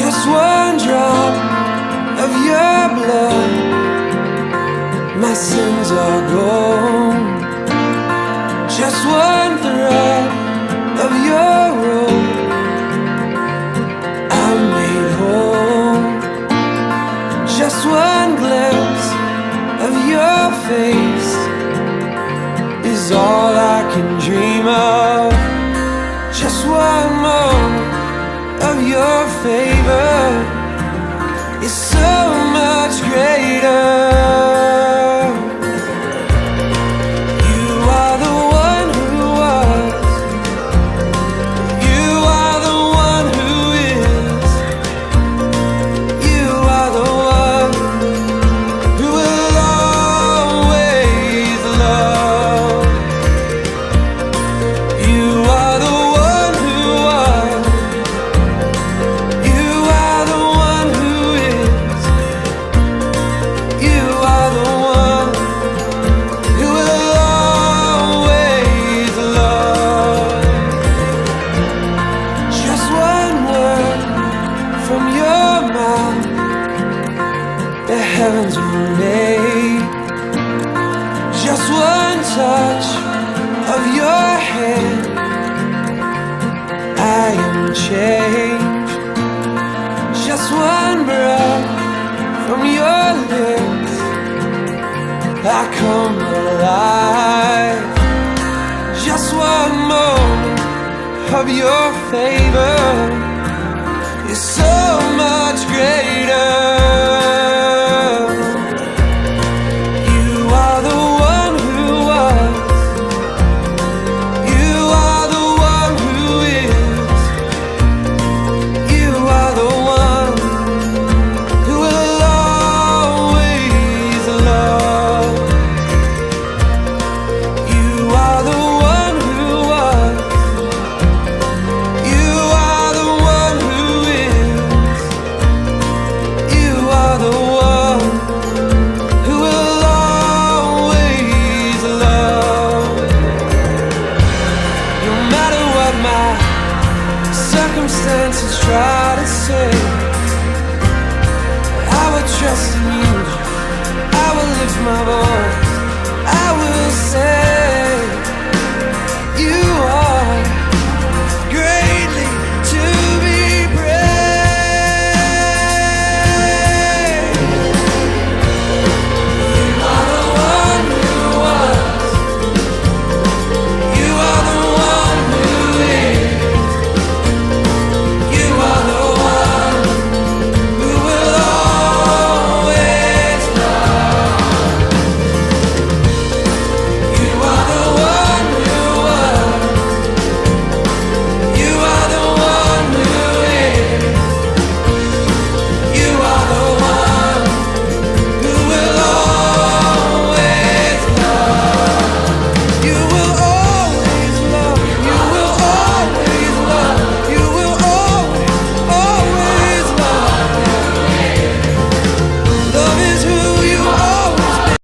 Just one drop of your blood, my sins are gone. Just one thread of your robe, I'm made whole. Just one glimpse of your face is all I can dream of. Just one moment of your favor is so much greater. You are the one who was, you are the one who is, you are the one who will always love. You are the one who was, you are the one who is, you are the one who will always love. Just one word from your mouth, the heavens were made. Just one touch of your hand, I am changed. Just one breath from your lips, I come alive. Just one moment of your favor is so much greater. You are the one who was, you are the one who is, you are the one who will always love. You are the one who was, you are the one who is, you are the one who will always love. No matter what my circumstances try to say, I will trust in you, I will lift my voice, I will say, you are